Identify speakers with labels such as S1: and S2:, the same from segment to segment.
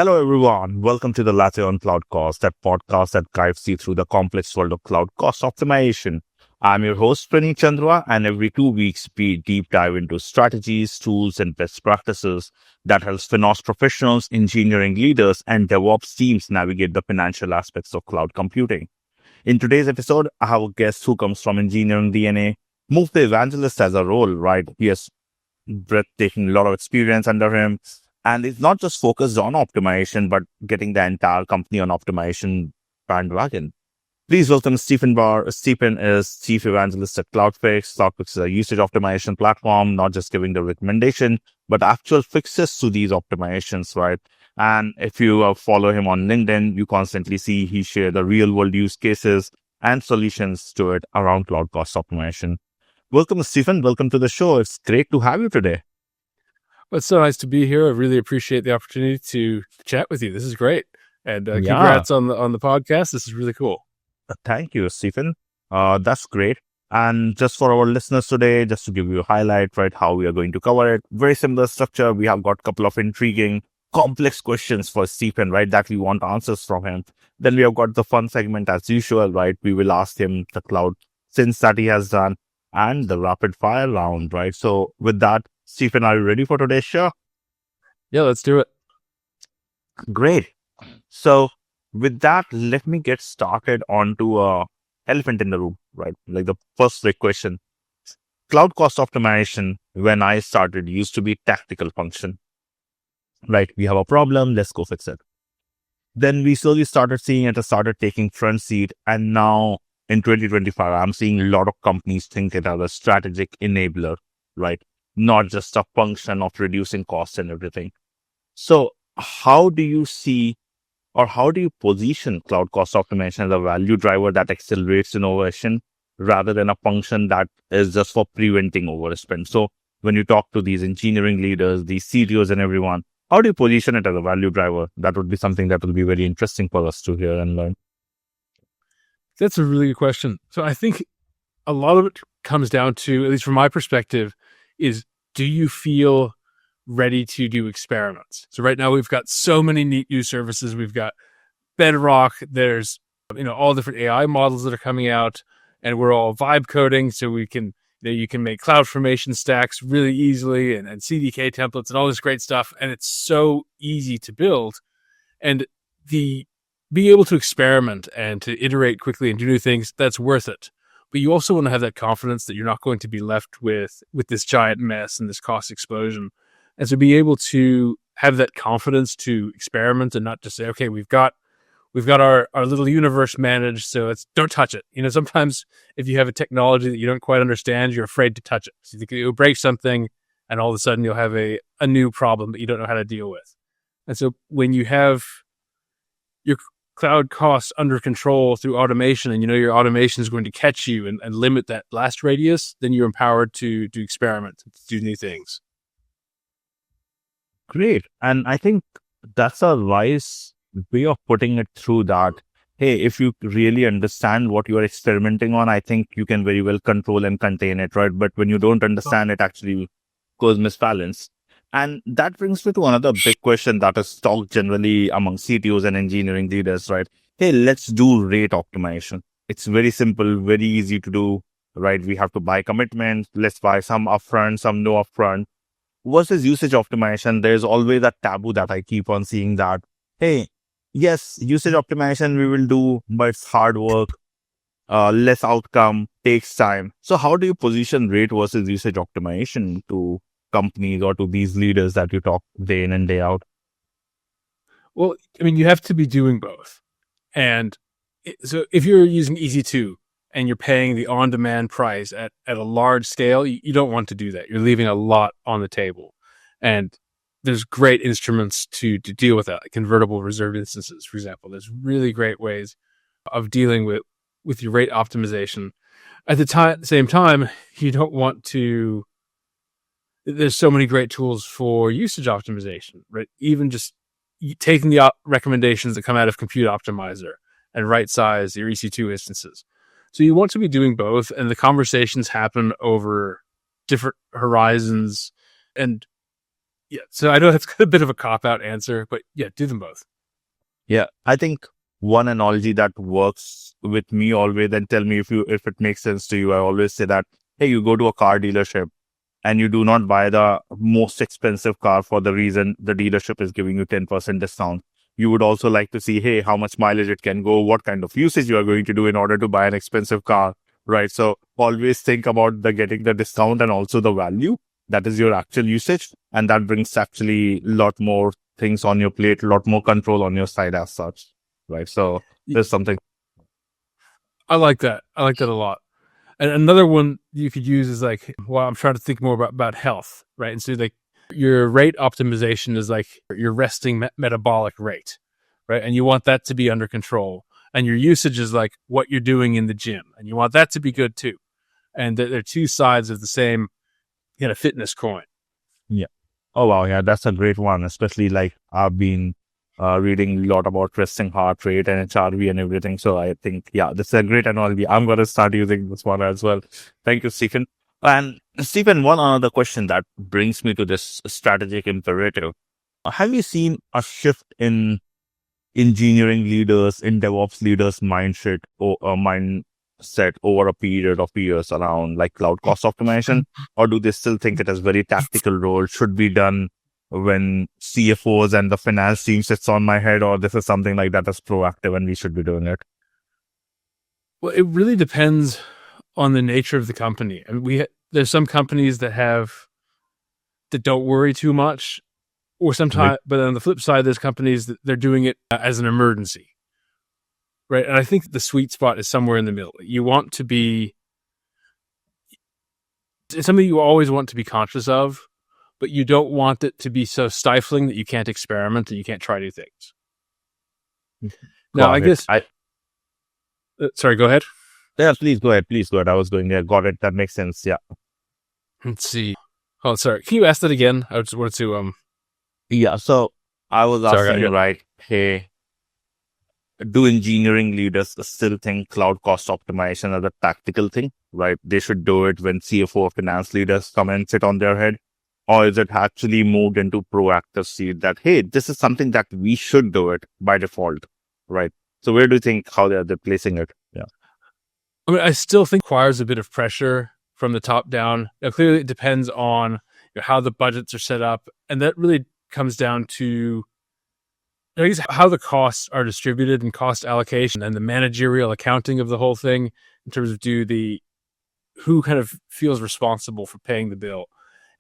S1: Hello, everyone. Welcome to the Latte on Cloud Cost, that podcast that guides you through the complex world of cloud cost optimization. I'm your host, Praneet Chandra, and every 2 weeks, we deep dive into strategies, tools, and best practices that helps finance professionals, engineering leaders, and DevOps teams navigate the financial aspects of cloud computing. In today's episode, I have a guest who comes from engineering DNA, moved to Evangelist as a role, right? He has breathtaking lot of experience under him. And it's not just focused on optimization, but getting the entire company on optimization bandwagon. Please welcome Stephen Barr. Stephen is Chief Evangelist at CloudFix. CloudFix is a usage optimization platform, not just giving the recommendation, but actual fixes to these optimizations, right? And if you follow him on LinkedIn, you constantly see he share the real world use cases and solutions to it around cloud cost optimization. Welcome, Stephen. Welcome to the show. It's great to have you today.
S2: Well, it's so nice to be here. I really appreciate the opportunity to chat with you. This is great. And congrats on the podcast. This is really cool.
S1: Thank you, Stephen. That's great. And just for our listeners today, just to give you a highlight, right, how we are going to cover it. Very similar structure. We have got a couple of intriguing, complex questions for Stephen, right, that we want answers from him. Then we have got the fun segment as usual, right? We will ask him the cloud since that he has done and the rapid fire round, right? So with that, Stephen, are you ready for today's show?
S2: Yeah, let's do it.
S1: Great. So with that, let me get started onto elephant in the room, right? Like the first big question. Cloud cost optimization, when I started, used to be tactical function, right? We have a problem, let's go fix it. Then we slowly started seeing it started taking front seat. And now in 2025, I'm seeing a lot of companies think it as a strategic enabler, right? Not just a function of reducing costs and everything. So how do you see or how do you position cloud cost optimization as a value driver that accelerates innovation rather than a function that is just for preventing overspend? So when you talk to these engineering leaders, these CTOs and everyone, how do you position it as a value driver? That would be something that will be very interesting for us to hear and learn.
S2: That's a really good question. So I think a lot of it comes down to, at least from my perspective, is do you feel ready to do experiments? So right now we've got so many neat new services. We've got Bedrock. There's all different AI models that are coming out, and we're all vibe coding, so we can you can make cloud formation stacks really easily and CDK templates and all this great stuff, and it's so easy to build. And the being able to experiment and to iterate quickly and do new things, that's worth it. But you also want to have that confidence that you're not going to be left with this giant mess and this cost explosion. And so be able to have that confidence to experiment and not just say, okay, we've got our little universe managed, so don't touch it. Sometimes if you have a technology that you don't quite understand, you're afraid to touch it. So you think you'll break something and all of a sudden you'll have a new problem that you don't know how to deal with. And so when you have your cloud costs under control through automation, and your automation is going to catch you and limit that blast radius, then you're empowered to experiment, to do new things.
S1: Great. And I think that's a wise way of putting it through that. Hey, if you really understand what you are experimenting on, I think you can very well control and contain it, right? But when you don't understand, it actually causes misbalance. And that brings me to another big question that is talked generally among CTOs and engineering leaders, right? Hey, let's do rate optimization. It's very simple, very easy to do, right? We have to buy commitments. Let's buy some upfront, some no upfront. Versus usage optimization, there's always that taboo that I keep on seeing that, hey, yes, usage optimization we will do, but it's hard work, less outcome, takes time. So how do you position rate versus usage optimization to companies or to these leaders that you talk day in and day out?
S2: Well, you have to be doing both. And so if you're using EC2 and you're paying the on-demand price at a large scale, you don't want to do that. You're leaving a lot on the table. And there's great instruments to deal with that, like convertible reserved instances, for example. There's really great ways of dealing with your rate optimization. At the same time, you don't want to. There's so many great tools for usage optimization, right? Even just taking the recommendations that come out of Compute Optimizer and right size your EC2 instances. So you want to be doing both, and the conversations happen over different horizons. And Yeah. So I know it's a bit of a cop-out answer, but yeah, do them both.
S1: Yeah, I think one analogy that works with me always, and tell me if it makes sense to you. I always say that, hey, you go to a car dealership and you do not buy the most expensive car for the reason the dealership is giving you 10% discount. You would also like to see, hey, how much mileage it can go, what kind of usage you are going to do in order to buy an expensive car, right? So always think about the getting the discount and also the value. That is your actual usage. And that brings actually a lot more things on your plate, a lot more control on your side as such, right? So there's something.
S2: I like that. I like that a lot. And another one you could use is like, well, I'm trying to think more about health, right? And so like your rate optimization is like your resting metabolic rate, right? And you want that to be under control. And your usage is like what you're doing in the gym, and you want that to be good too. And they're two sides of the same fitness coin.
S1: Yeah. Oh, wow. Yeah, that's a great one. Especially like I've been reading a lot about resting heart rate and HRV and everything. So I think, yeah, this is a great analogy. I'm going to start using this one as well. Thank you, Stephen. And Stephen, one other question that brings me to this strategic imperative. Have you seen a shift in engineering leaders, in DevOps leaders' mindset or mindset over a period of years around like cloud cost optimization? Or do they still think it is very tactical role, should be done when CFOs and the finance team sits on my head, or this is something like that is proactive and we should be doing it?
S2: Well, it really depends on the nature of the company. I mean, there's some companies that don't worry too much, or sometimes, but on the flip side, there's companies that they're doing it as an emergency, right? And I think the sweet spot is somewhere in the middle. It's something you always want to be conscious of, but you don't want it to be so stifling that you can't experiment, that you can't try new things. Now, I guess. Sorry, go ahead.
S1: Yeah, please go ahead. I was going there. Got it. That makes sense. Yeah.
S2: Let's see. Oh, sorry. Can you ask that again? I just wanted to.
S1: Yeah. So I was asking, right? Hey, do engineering leaders still think cloud cost optimization as a tactical thing, right? They should do it when CFO or finance leaders come and sit on their head. Or is it actually moved into proactive seed that, hey, this is something that we should do it by default, right? So where do you think how they're placing it? Yeah.
S2: I mean, I still think it requires a bit of pressure from the top down. Now, clearly, it depends on how the budgets are set up. And that really comes down to I guess how the costs are distributed and cost allocation and the managerial accounting of the whole thing in terms of who kind of feels responsible for paying the bill.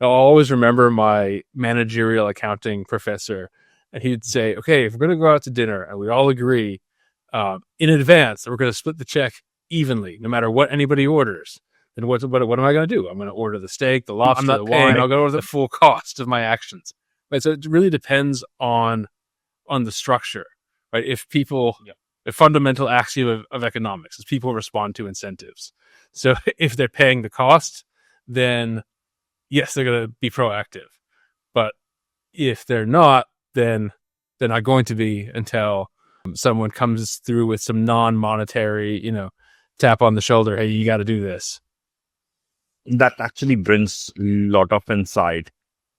S2: I'll always remember my managerial accounting professor, and he'd say, okay, if we're going to go out to dinner and we all agree in advance that we're going to split the check evenly, no matter what anybody orders, then what am I going to do? I'm going to order the steak, the lobster, the wine. I'll go over the full cost of my actions. Right? So it really depends on the structure, right? The fundamental axiom of economics is people respond to incentives. So if they're paying the cost, then yes, they're going to be proactive. But if they're not, then they're not going to be until someone comes through with some non-monetary, tap on the shoulder. Hey, you got to do this.
S1: That actually brings a lot of insight.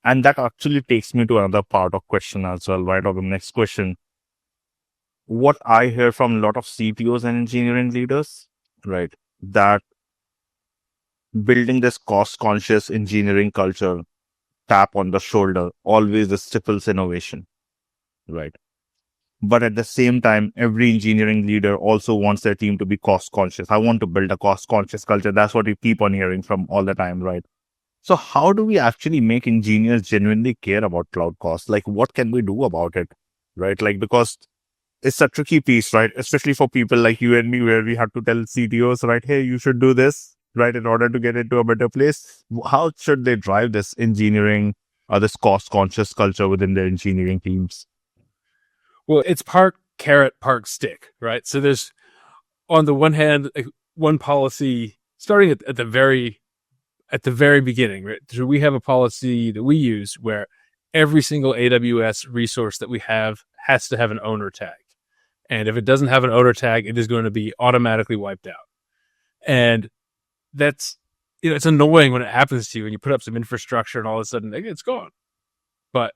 S1: And that actually takes me to another part of question as well, right? Or the next question. What I hear from a lot of CTOs and engineering leaders, right, that building this cost-conscious engineering culture, tap on the shoulder, always stifles innovation, right? But at the same time, every engineering leader also wants their team to be cost-conscious. I want to build a cost-conscious culture. That's what we keep on hearing from all the time, right? So how do we actually make engineers genuinely care about cloud costs? Like, what can we do about it, right? Like, because it's a tricky piece, right? Especially for people like you and me, where we have to tell CTOs, right, hey, you should do this, right, in order to get into a better place. How should they drive this engineering or this cost-conscious culture within their engineering teams?
S2: Well, it's part carrot, part stick, right? So there's, on the one hand, one policy starting at the very beginning, right? So we have a policy that we use where every single AWS resource that we have has to have an owner tag. And if it doesn't have an owner tag, it is going to be automatically wiped out. And that's, it's annoying when it happens to you and you put up some infrastructure and all of a sudden it's gone. but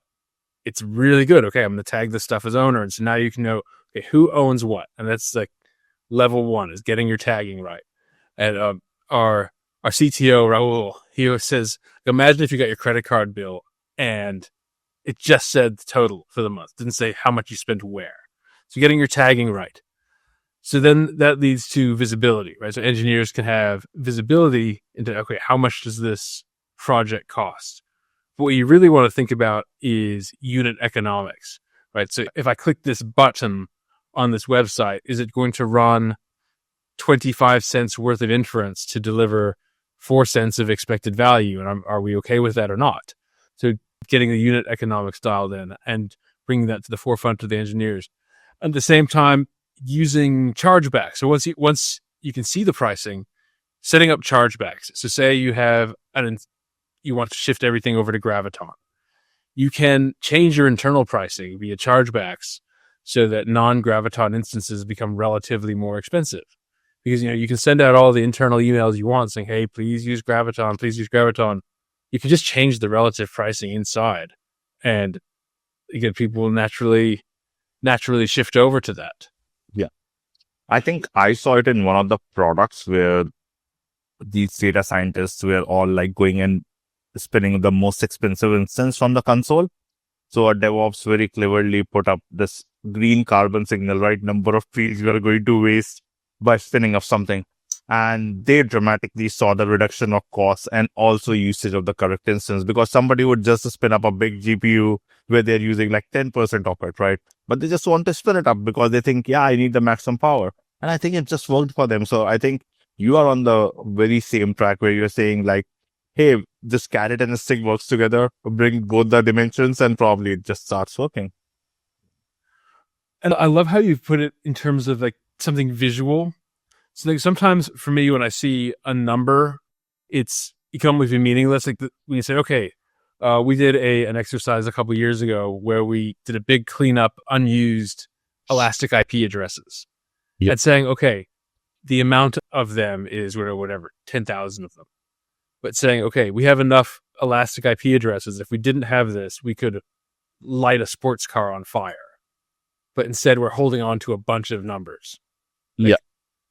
S2: it's really good. Okay, I'm going to tag this stuff as owner. And so now you can know, okay, who owns what? And that's like level one, is getting your tagging right. And our CTO, Raul, he says, imagine if you got your credit card bill and it just said the total for the month. It didn't say how much you spent where. So getting your tagging right. So then that leads to visibility, right? So engineers can have visibility into, okay, how much does this project cost? But what you really want to think about is unit economics, right? So if I click this button on this website, is it going to run 25 cents worth of inference to deliver 4 cents of expected value? And are we okay with that or not? So getting the unit economics dialed in and bringing that to the forefront of the engineers. At the same time, using chargebacks. So once you can see the pricing, setting up chargebacks. So say you have you want to shift everything over to Graviton. You can change your internal pricing via chargebacks so that non-Graviton instances become relatively more expensive. Because, you can send out all the internal emails you want saying, hey, please use Graviton, please use Graviton. You can just change the relative pricing inside. And again, people will naturally shift over to that.
S1: Yeah. I think I saw it in one of the products where these data scientists were all like going and spinning the most expensive instance from the console. So a DevOps very cleverly put up this green carbon signal, right? Number of fields you are going to waste by spinning up something. And they dramatically saw the reduction of costs and also usage of the correct instance, because somebody would just spin up a big GPU where they're using like 10% of it, right? But they just want to spin it up because they think, yeah, I need the maximum power. And I think it just worked for them. So I think you are on the very same track where you're saying like, hey, this carrot and the stick works together, bring both the dimensions and probably it just starts working.
S2: And I love how you put it in terms of like something visual. So like sometimes for me, when I see a number, it can almost be meaningless. Like when you say, okay, we did an exercise a couple of years ago where we did a big cleanup unused elastic IP addresses.
S1: Yep.
S2: And saying, okay, the amount of them is whatever, 10,000 of them. But saying, okay, we have enough elastic IP addresses. If we didn't have this, we could light a sports car on fire. But instead, we're holding on to a bunch of numbers.
S1: Yeah.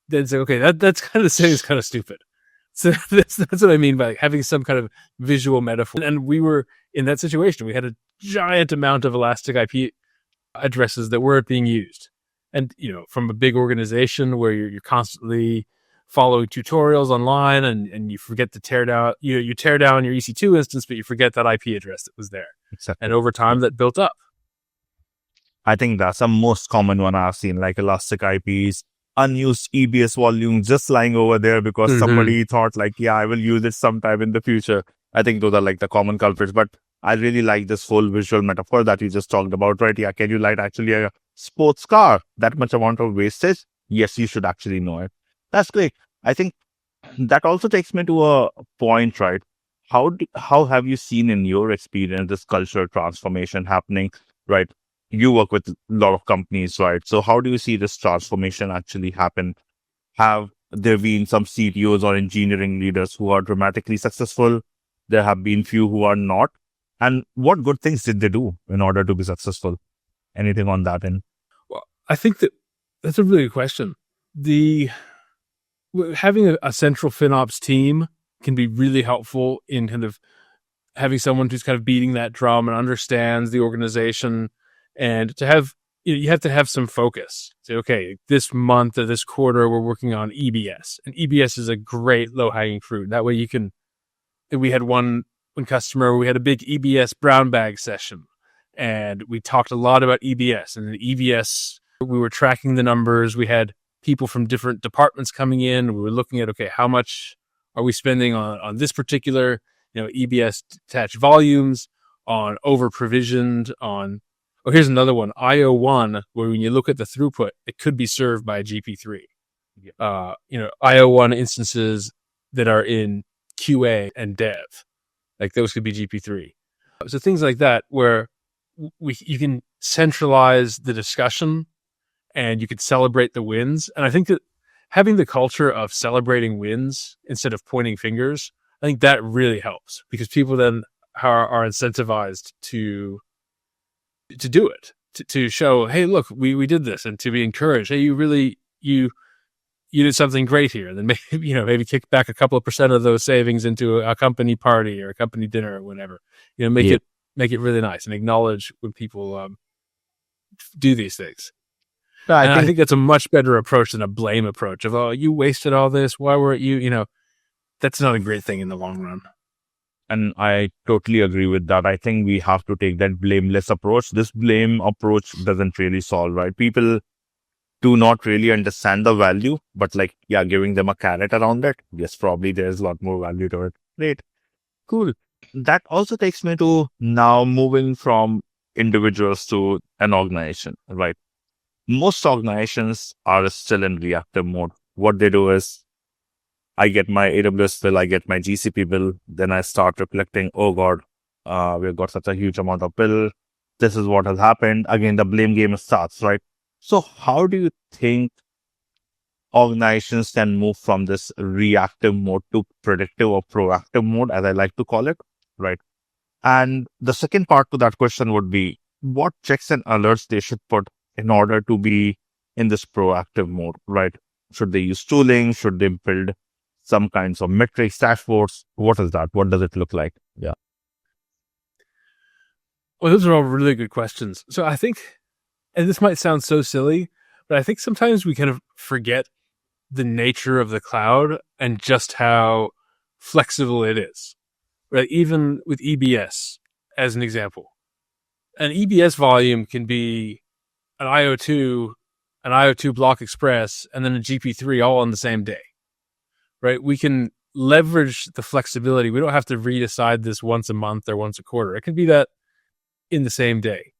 S2: Then it's like, okay, that's kind of the same. It's kind of stupid. So that's what I mean by like having some kind of visual metaphor. And we were in that situation. We had a giant amount of elastic IP addresses that weren't being used. And, from a big organization where you're constantly following tutorials online and you forget to tear down, you tear down your EC2 instance, but you forget that IP address that was there.
S1: Exactly.
S2: And over time that built up.
S1: I think that's the most common one I've seen, like elastic IPs, unused EBS volumes just lying over there because somebody thought like, yeah, I will use it sometime in the future. I think those are like the common culprits, but I really like this whole visual metaphor that you just talked about, right? Yeah, can you light actually a sports car? That much amount of wastage? Yes, you should actually know it. That's great. I think that also takes me to a point, right? How have you seen in your experience this cultural transformation happening, right? You work with a lot of companies, right? So how do you see this transformation actually happen? Have there been some CTOs or engineering leaders who are dramatically successful? There have been few who are not. And what good things did they do in order to be successful? Anything on that end?
S2: Well, I think that's a really good question. Having a central FinOps team can be really helpful in kind of having someone who's kind of beating that drum and understands the organization, and to have, you have to have some focus. Say, okay, this month or this quarter, we're working on EBS, and EBS is a great low hanging fruit. That way we had one customer, we had a big EBS brown bag session, and we talked a lot about EBS, and the EBS, we were tracking the numbers. We had people from different departments coming in. We were looking at, okay, how much are we spending on this particular, EBS attached volumes, on over provisioned, on, here's another one, IO1, where when you look at the throughput, it could be served by a GP3. IO1 instances that are in QA and dev, like those could be GP3. So things like that, where you can centralize the discussion and you could celebrate the wins. And I think that having the culture of celebrating wins instead of pointing fingers, I think that really helps, because people then are incentivized to do it, to show, hey, look, we did this, and to be encouraged. Hey, you did something great here. And then maybe kick back a couple of % of those savings into a company party or a company dinner or whatever. Make it really nice and acknowledge when people do these things. I think that's a much better approach than a blame approach of, oh, you wasted all this. Why weren't you? That's not a great thing in the long run.
S1: And I totally agree with that. I think we have to take that blameless approach. This blame approach doesn't really solve, right? People do not really understand the value, but giving them a carrot around it. Yes, probably there's a lot more value to it. Great. Cool. That also takes me to now moving from individuals to an organization, right? Most organizations are still in reactive mode. What they do is, I get my AWS bill, I get my GCP bill, then I start reflecting, oh God, we've got such a huge amount of bill. This is what has happened. Again, the blame game starts, right? So how do you think organizations can move from this reactive mode to predictive or proactive mode, as I like to call it, right? And the second part to that question would be, what checks and alerts they should put in order to be in this proactive mode, right? Should they use tooling? Should they build some kinds of metrics, dashboards? What is that? What does it look like? Yeah.
S2: Well, those are all really good questions. So I think, and this might sound so silly, but I think sometimes we kind of forget the nature of the cloud and just how flexible it is, right? Even with EBS, as an example, an EBS volume can be an IO2 block express, and then a GP3 all on the same day, right? We can leverage the flexibility. We don't have to redecide this once a month or once a quarter. It can be that in the same day,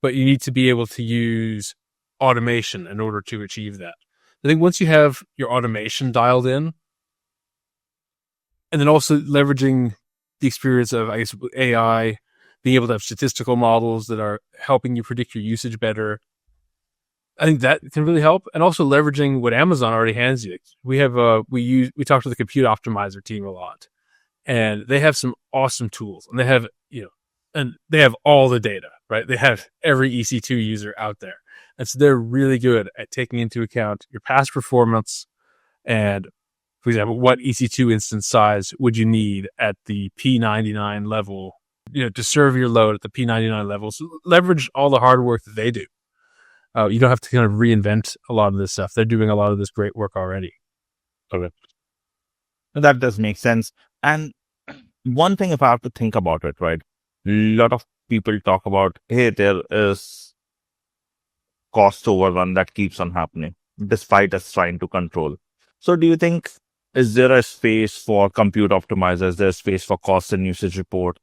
S2: but you need to be able to use automation in order to achieve that. I think once you have your automation dialed in, and then also leveraging the experience of, I guess, AI, being able to have statistical models that are helping you predict your usage better, I think that can really help. And also leveraging what Amazon already hands you. We talk to the compute optimizer team a lot, and they have some awesome tools, and they have all the data, right? They have every EC2 user out there. And so they're really good at taking into account your past performance and, for example, what EC2 instance size would you need at the P99 level, to serve your load at the P99 level. So leverage all the hard work that they do. You don't have to kind of reinvent a lot of this stuff. They're doing a lot of this great work already.
S1: Okay. That does make sense. And one thing, if I have to think about it, right? A lot of people talk about, hey, there is cost overrun that keeps on happening despite us trying to control. So do you think, is there a space for compute optimizers? Is there a space for cost and usage report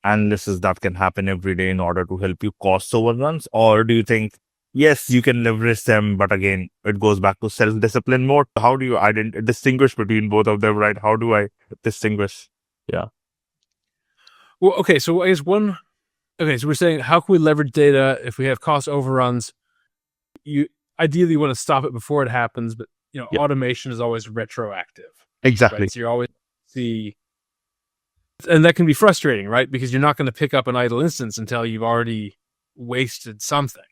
S1: analysis that can happen every day in order to help you cost overruns? Or do you think, yes, you can leverage them, but again, it goes back to self-discipline mode? How do you distinguish between both of them, right? How do I distinguish? Yeah.
S2: Well, okay. So I guess so we're saying, how can we leverage data if we have cost overruns? You ideally want to stop it before it happens, but automation is always retroactive.
S1: Exactly.
S2: Right? So you always see, and that can be frustrating, right? Because you're not going to pick up an idle instance until you've already wasted something.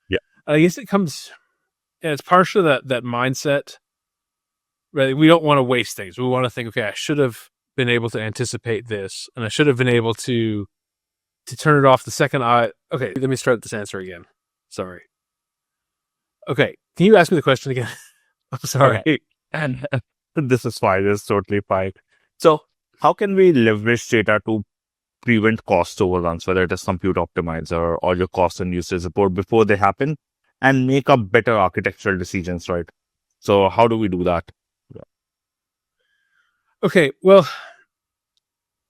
S1: Yeah.
S2: I guess it's partially that mindset, right? We don't want to waste things. We want to think, okay, I should have been able to anticipate this, and I should have been able to turn it off the second okay, let me start this answer again. Sorry. Okay, can you ask me the question again? I'm sorry.
S1: Okay. And this is fine. It's totally fine. So how can we leverage data to prevent cost overruns, whether it is compute optimizer or your cost and usage report, before they happen, and make up better architectural decisions, right? So how do we do that? Yeah.
S2: Okay, well,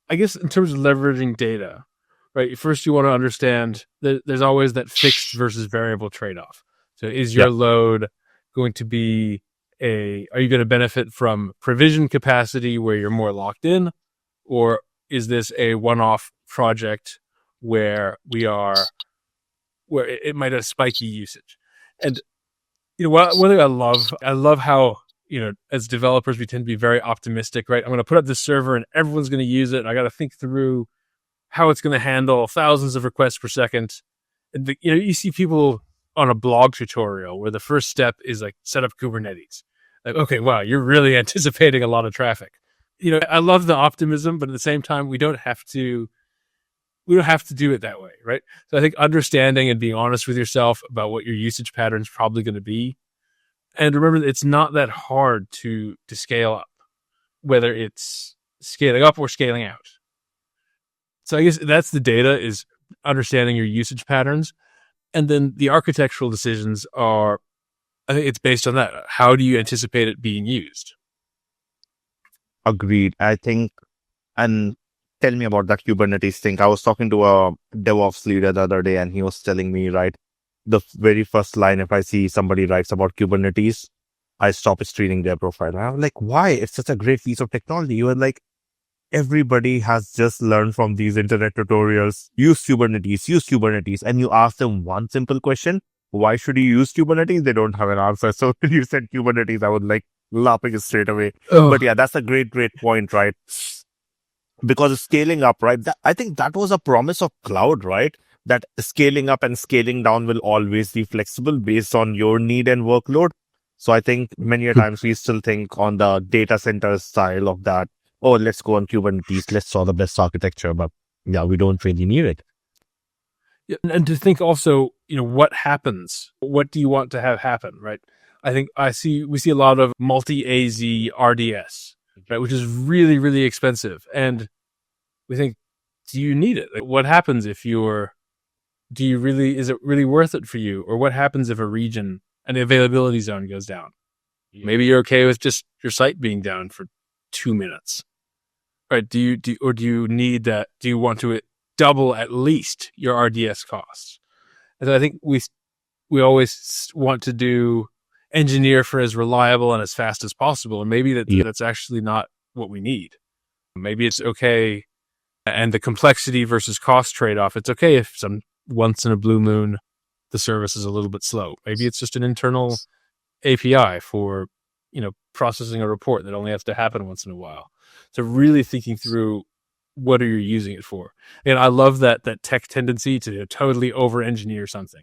S2: I guess in terms of leveraging data, right, first you want to understand that there's always that fixed versus variable trade-off. So is your load going to be are you going to benefit from provision capacity where you're more locked in? Or is this a one-off project where it might have spiky usage? And one thing I love how as developers, we tend to be very optimistic, right? I'm going to put up this server and everyone's going to use it. And I got to think through how it's going to handle thousands of requests per second. And you see people on a blog tutorial where the first step is like set up Kubernetes. Like, okay, wow, you're really anticipating a lot of traffic. I love the optimism, but at the same time, we don't have to do it that way, right? So I think understanding and being honest with yourself about what your usage pattern is probably going to be. And remember that it's not that hard to scale up, whether it's scaling up or scaling out. So I guess that's the data, is understanding your usage patterns. And then the architectural decisions are, I think it's based on that. How do you anticipate it being used?
S1: Agreed. I think, and tell me about that Kubernetes thing. I was talking to a DevOps leader the other day, and he was telling me, right, the very first line, if I see somebody writes about Kubernetes, I stop screening their profile. And I'm like, why? It's such a great piece of technology. You are like, everybody has just learned from these internet tutorials, use Kubernetes. And you ask them one simple question, why should you use Kubernetes? They don't have an answer. So when you said Kubernetes, I was like laughing straight away. Oh. But yeah, that's a great point, right? Because scaling up, right? I think that was a promise of cloud, right? That scaling up and scaling down will always be flexible based on your need and workload. So I think many a times we still think on the data center style of that, oh, let's go on Kubernetes, let's saw the best architecture, but yeah, we don't really need it.
S2: Yeah, and to think also, what happens? What do you want to have happen, right? I think we see a lot of multi-AZ RDS, right, which is really, really expensive. And we think, do you need it? Like, what happens if is it really worth it for you? Or what happens if a region and the availability zone goes down? Yeah. Maybe you're okay with just your site being down for 2 minutes. Right? Do you need that? Do you want to double at least your RDS costs? And so I think we always want to engineer for as reliable and as fast as possible. And maybe that's actually not what we need. Maybe it's okay. And the complexity versus cost trade-off, it's okay if once in a blue moon, the service is a little bit slow. Maybe it's just an internal API for, processing a report that only has to happen once in a while. So really thinking through, what are you using it for? And I love that tech tendency to totally over-engineer something.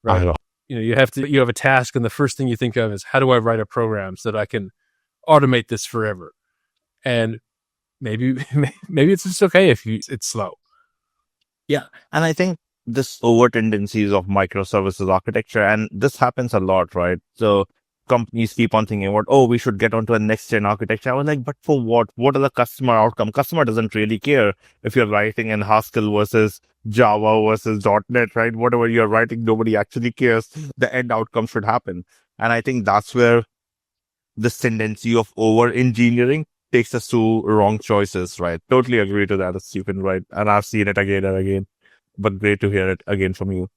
S2: Right? I know. You have a task, and the first thing you think of is, how do I write a program so that I can automate this forever? And maybe it's just okay if it's slow.
S1: Yeah. And I think this over tendencies of microservices architecture, and this happens a lot, right? So companies keep on thinking about, we should get onto a next gen architecture. I was like, but for what? What are the customer outcome? Customer doesn't really care if you're writing in Haskell versus Java versus .NET, right? Whatever you're writing, nobody actually cares. The end outcome should happen. And I think that's where this tendency of over engineering takes us to wrong choices, right? Totally agree to that, Stephen, right? And I've seen it again and again, but great to hear it again from you.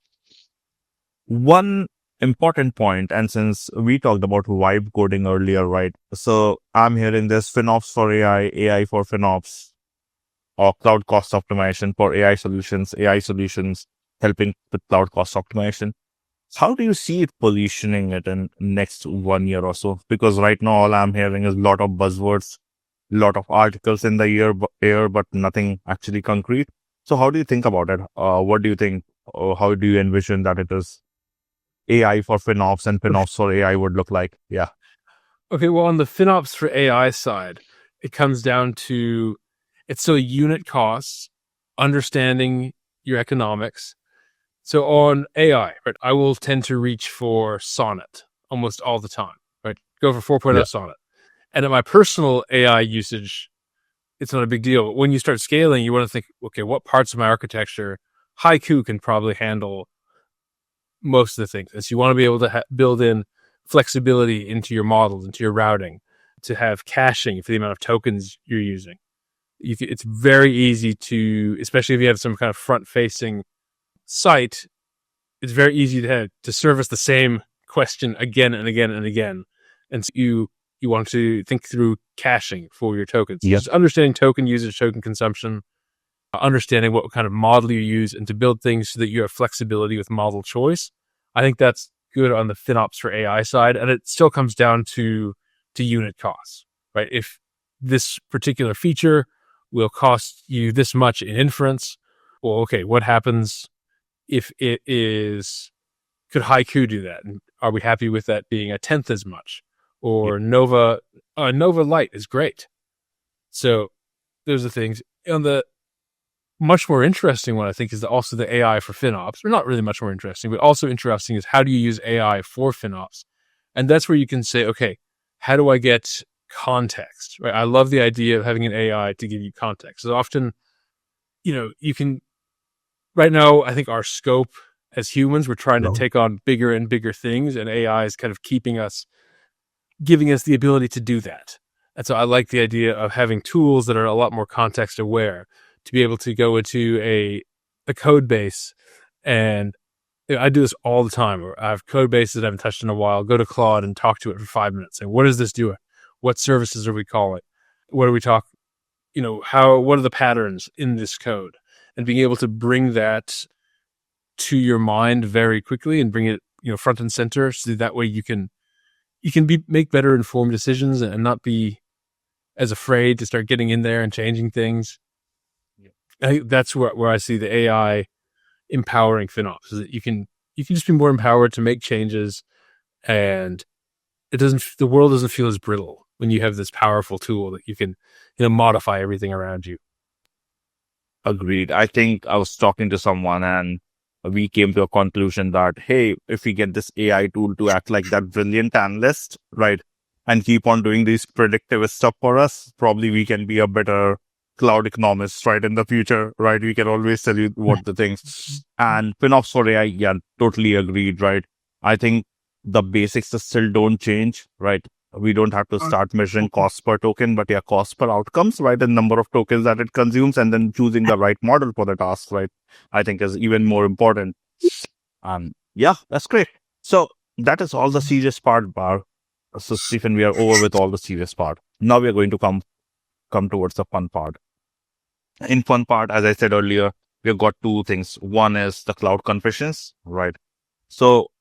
S1: One important point, and since we talked about vibe coding earlier, right? So I'm hearing this FinOps for AI for FinOps, or cloud cost optimization for AI solutions helping with cloud cost optimization. How do you see it positioning it in next 1 year or so? Because right now all I'm hearing is a lot of buzzwords, a lot of articles in the air, but nothing actually concrete. So how do you think about it? What do you think? How do you envision that it is AI for FinOps and FinOps for AI would look like? Yeah.
S2: Okay, well, on the FinOps for AI side, it comes down to, it's still unit costs, understanding your economics. So on AI, right, I will tend to reach for Sonnet almost all the time, right? Go for 4.0 Sonnet. And in my personal AI usage, it's not a big deal. But when you start scaling, you want to think, okay, what parts of my architecture, Haiku can probably handle most of the things. And so you want to be able to build in flexibility into your models, into your routing, to have caching for the amount of tokens you're using. It's very easy to, especially if you have some kind of front-facing site, it's very easy to service the same question again and again and again. And so you want to think through caching for your tokens. Yep. Just understanding token usage, token consumption, understanding what kind of model you use, and to build things so that you have flexibility with model choice. I think that's good on the FinOps for AI side. And it still comes down to to unit costs, right? If this particular feature will cost you this much in inference, well, okay, what happens if it is, could Haiku do that? And are we happy with that being a tenth as much? Or Nova Lite is great. So those are things. On the much more interesting one, I think, is also the AI for FinOps. Or not really much more interesting, but also interesting is how do you use AI for FinOps? And that's where you can say, okay, how do I get context, right? I love the idea of having an AI to give you context. So often, you can, right now, I think our scope as humans, we're trying to take on bigger and bigger things, and AI is kind of giving us the ability to do that. And so I like the idea of having tools that are a lot more context aware to be able to go into a code base. And I do this all the time. I have code bases that I haven't touched in a while. Go to Claude and talk to it for 5 minutes. Say, what does this do? What services are we calling? What do we talk? What are the patterns in this code? And being able to bring that to your mind very quickly and bring it, front and center, so that way you can make better informed decisions and not be as afraid to start getting in there and changing things. Yeah. I think that's where I see the AI empowering FinOps, is that you can just be more empowered to make changes, and the world doesn't feel as brittle when you have this powerful tool that you can, modify everything around you.
S1: Agreed. I think I was talking to someone and we came to a conclusion that, hey, if we get this AI tool to act like that brilliant analyst, right, and keep on doing these predictive stuff for us, probably we can be a better cloud economist, right, in the future, right? We can always tell you what the things. And FinOps for AI, yeah, totally agreed, right? I think the basics still don't change, right? We don't have to start measuring cost per token, but yeah, cost per outcomes, right? The number of tokens that it consumes, and then choosing the right model for the task, right? I think is even more important. Yeah, that's great. So that is all the serious part, Barr. So Stephen, we are over with all the serious part. Now we are going to come towards the fun part. In fun part, as I said earlier, we've got two things. One is the cloud confessions, right? So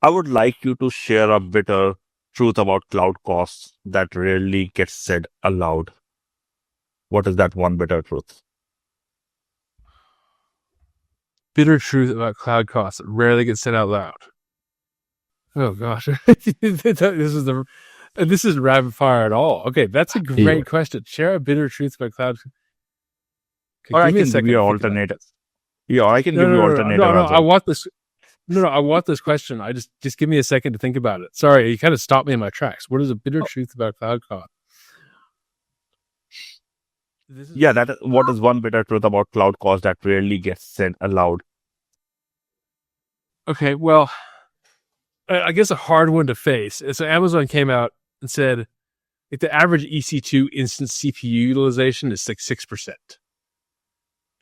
S1: I would like you to share a bitter truth about cloud costs that rarely gets said aloud. What is that one bitter truth?
S2: Bitter truth about cloud costs that rarely gets said out loud. Oh gosh, this is rapid fire at all. Okay, that's a great question. Share a bitter truth about cloud.
S1: Okay, or I can give you alternative. Yeah, I can give you alternative.
S2: No, I want this. No, I want this question. I just give me a second to think about it. Sorry, you kind of stopped me in my tracks. What is a bitter truth about cloud cost?
S1: What is one bitter truth about cloud cost that rarely gets said aloud?
S2: Okay, well, I guess a hard one to face. So Amazon came out and said the average EC2 instance CPU utilization is like 6%.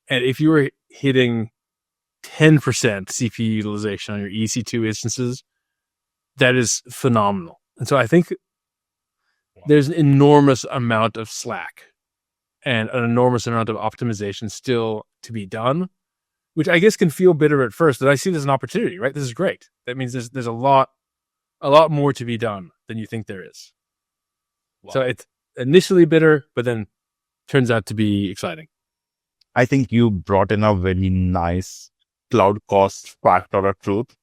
S2: And if you were hitting 10% CPU utilization on your EC2 instances, that is phenomenal. And so I think there's an enormous amount of slack and an enormous amount of optimization still to be done, which I guess can feel bitter at first, but I see this as an opportunity, right? This is great. That means there's a lot more to be done than you think there is. Wow. So it's initially bitter, but then turns out to be exciting.
S1: I think you brought in a very nice cloud cost factor of truth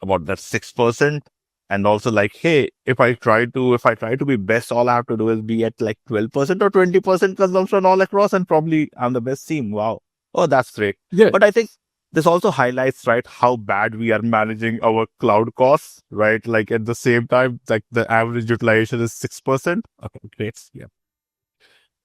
S1: about that 6%. And also like, hey, if I try to be best, all I have to do is be at like 12% or 20% consumption all across, and probably I'm the best team. Wow. Oh, that's great. Yeah. But I think this also highlights, right, how bad we are managing our cloud costs, right? Like at the same time, like the average utilization is 6%. Okay, great. Yeah.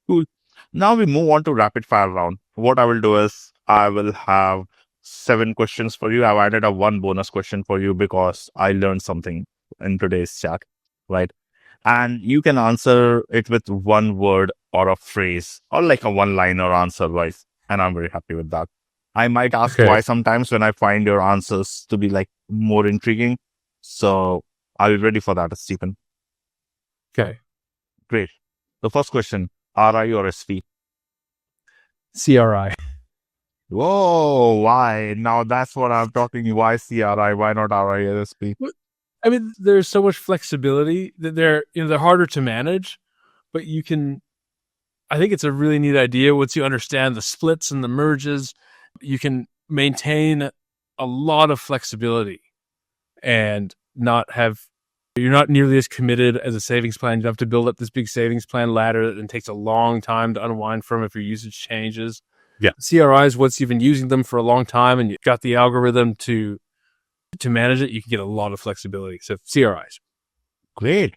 S1: Cool. Now we move on to rapid fire round. What I will do is I will have 7 questions for you. I've added a 1 bonus question for you because I learned something in today's chat, right? And you can answer it with 1 word or a phrase, or like a 1-liner answer wise. And I'm very happy with that. I might ask why sometimes when I find your answers to be like more intriguing. So are you ready for that, Stephen?
S2: Okay.
S1: Great. The first question, RI or SV?
S2: CRI.
S1: Whoa, why? Now that's what I'm talking. Why CRI? Why not RI or SV?
S2: I mean, there's so much flexibility that they're harder to manage, but you can. I think it's a really neat idea once you understand the splits and the merges. You can maintain a lot of flexibility and you're not nearly as committed as a savings plan. You have to build up this big savings plan ladder that takes a long time to unwind from if your usage changes.
S1: Yeah.
S2: CRIs, once you've been using them for a long time and you've got the algorithm to manage it, you can get a lot of flexibility. So CRIs.
S1: Great.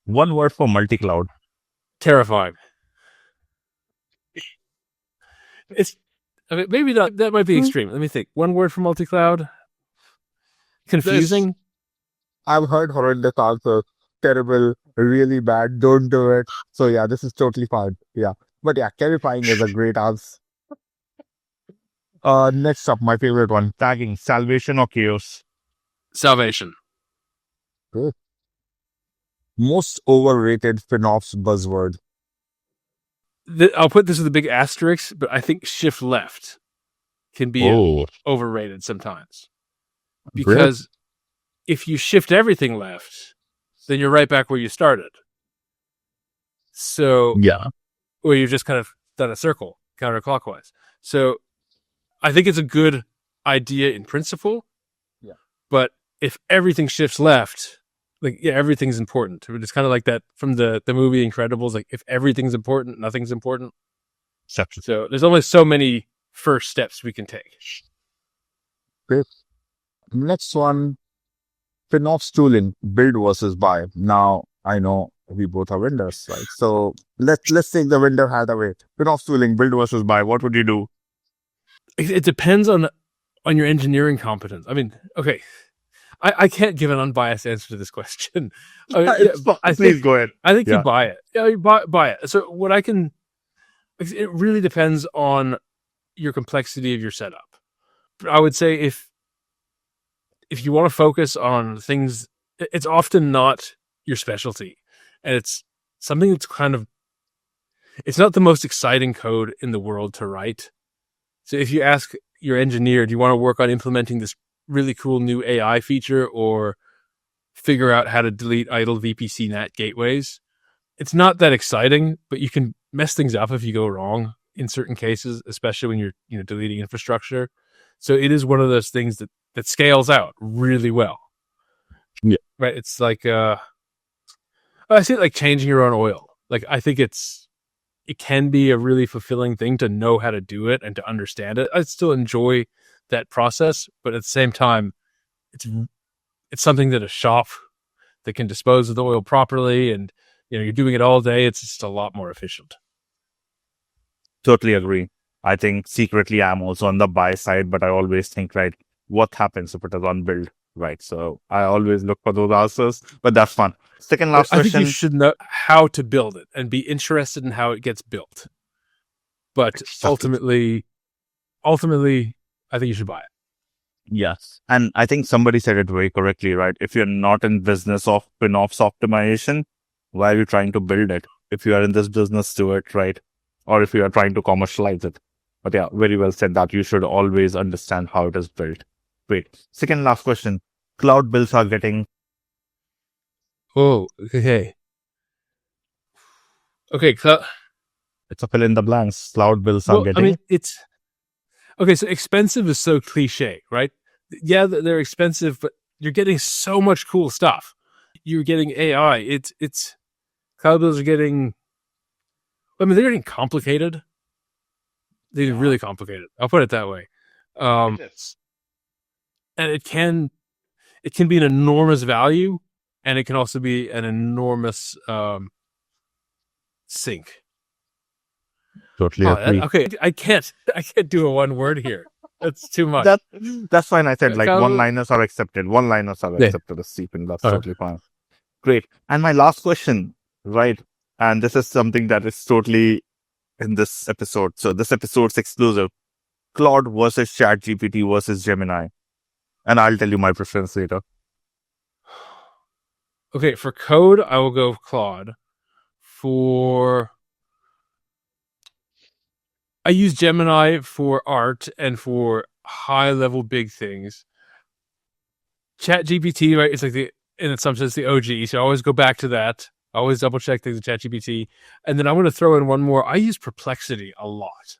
S1: One word for multi-cloud.
S2: Terrifying. Maybe that might be extreme. Let me think. One word for multi-cloud. Confusing.
S3: I've heard horrendous answers. Terrible, really bad, don't do it. So yeah, this is totally fine. Yeah. But yeah, terrifying is a great answer. Next up, my favorite one.
S1: Tagging, salvation or chaos?
S2: Salvation.
S3: Good. Most overrated FinOps buzzword.
S2: I'll put this with a big asterisk, but I think shift left can be overrated sometimes. Because if you shift everything left, then you're right back where you started. So, or you've just kind of done a circle counterclockwise. So I think it's a good idea in principle.
S3: Yeah.
S2: But if everything shifts left, everything's important. It's kind of like that from the movie Incredibles. Like, if everything's important, nothing's important. So there's only so many first steps we can take.
S3: Great. Next one, FinOps tooling, build versus buy. Now, I know we both are vendors, right? So let's take the vendor hat away. FinOps tooling, build versus buy. What would you do?
S2: It depends on your engineering competence. I mean, okay, I can't give an unbiased answer to this question.
S1: Please go ahead.
S2: I think you buy it. Yeah, you buy it. So it really depends on your complexity of your setup. I would say if you want to focus on things, it's often not your specialty, and it's something that's it's not the most exciting code in the world to write. So if you ask your engineer, do you want to work on implementing this really cool new AI feature or figure out how to delete idle VPC NAT gateways? It's not that exciting, but you can mess things up if you go wrong in certain cases, especially when you're deleting infrastructure. So it is one of those things that scales out really well.
S3: Yeah.
S2: Right. It's like, I see it like changing your own oil. Like, I think it can be a really fulfilling thing to know how to do it and to understand it. I still enjoy that process, but at the same time, it's something that a shop that can dispose of the oil properly, and you're doing it all day. It's just a lot more efficient.
S1: Totally agree. I think secretly I'm also on the buy side, but I always think, right, what happens if it is unbuilt, right? So I always look for those answers, but that's fun. Second last question.
S2: I think you should know how to build it and be interested in how it gets built. But ultimately, I think you should buy it.
S1: Yes. And I think somebody said it very correctly, right? If you're not in business of FinOps optimization, why are you trying to build it? If you are in this business, do it, right? Or if you are trying to commercialize it. But yeah, very well said that you should always understand how it is built. Great. Second last question. Cloud bills are getting...
S2: Oh, okay. Okay,
S1: it's a fill in the blanks. Cloud bills are getting...
S2: I mean, it's... Okay, so expensive is so cliche, right? Yeah, they're expensive, but you're getting so much cool stuff. You're getting AI. It's cloud bills are getting... I mean, they're getting complicated. They're really complicated. I'll put it that way. And it can be an enormous value, and it can also be an enormous sink.
S1: Totally agree.
S2: Okay, I can't do a one word here. That's too much.
S1: That's fine. I said one-liners are accepted. One-liners are accepted as sleeping. That's totally fine. Great. And my last question, right? And this is something that is totally in this episode. So this episode's exclusive. Claude versus ChatGPT versus Gemini. And I'll tell you my preference later.
S2: Okay, for code, I will go Claude. I use Gemini for art and for high-level big things. ChatGPT, right? It's like in some sense, the OG. So I always go back to that. I always double check things with ChatGPT. And then I'm going to throw in one more. I use Perplexity a lot.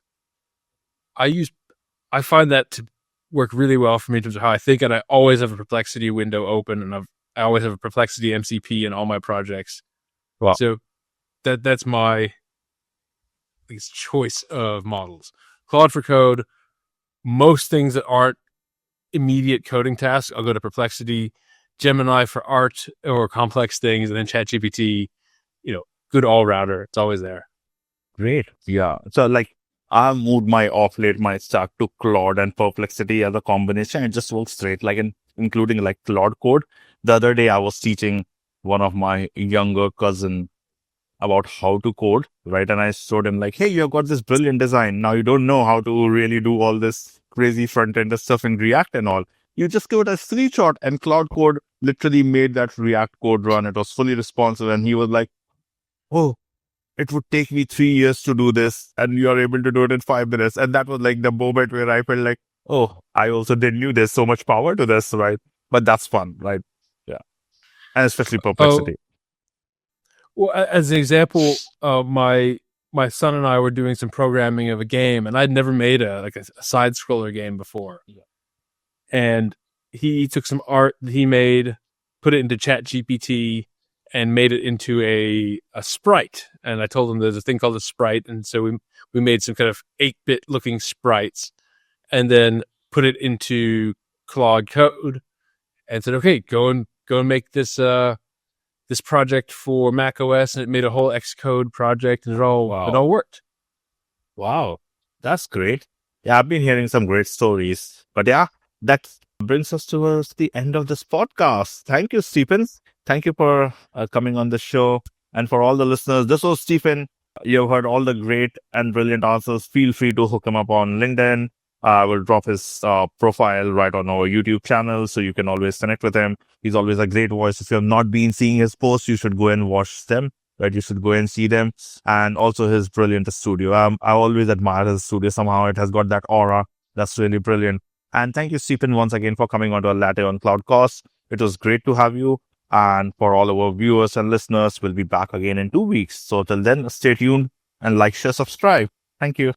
S2: I find that to work really well for me in terms of how I think, and I always have a Perplexity window open, and I always have a Perplexity MCP in all my projects.
S1: Wow.
S2: So that's my choice of models. Claude for code. Most things that aren't immediate coding tasks, I'll go to Perplexity. Gemini for art or complex things, and then ChatGPT, good all-rounder. It's always there.
S1: Great. Yeah. So like I've moved my stack to Claude and Perplexity as a combination. It just works great. Like including like Claude code. The other day I was teaching one of my younger cousin about how to code, right? And I showed him like, hey, you've got this brilliant design. Now you don't know how to really do all this crazy front-end stuff in React and all. You just give it a screenshot, and Cloud Code literally made that React code run. It was fully responsive, and he was like, oh, it would take me 3 years to do this, and you are able to do it in 5 minutes. And that was like the moment where I felt like, oh, I also didn't knew there's so much power to this, right? But that's fun, right? Yeah. And especially Perplexity.
S2: Well, as an example, my son and I were doing some programming of a game, and I'd never made a side scroller game before. Yeah. And he took some art that he made, put it into ChatGPT, and made it into a sprite. And I told him there's a thing called a sprite, and so we made some kind of 8-bit looking sprites, and then put it into Claude Code, and said, okay, go and make this this project for Mac OS, and it made a whole Xcode project, and it all worked.
S1: Wow, that's great. Yeah, I've been hearing some great stories, but yeah, that brings us towards the end of this podcast. Thank you, Stephen. Thank you for coming on the show, and for all the listeners. This was Stephen. You've heard all the great and brilliant answers. Feel free to hook him up on LinkedIn. I will drop his profile right on our YouTube channel, so you can always connect with him. He's always a great voice. If you have not been seeing his posts, you should go and watch them, right? You should go and see them. And also his brilliant studio. I always admire his studio. Somehow it has got that aura. That's really brilliant. And thank you, Stephen, once again for coming on to Latte on Cloud Cost. It was great to have you. And for all our viewers and listeners, we'll be back again in 2 weeks. So till then, stay tuned and like, share, subscribe. Thank you.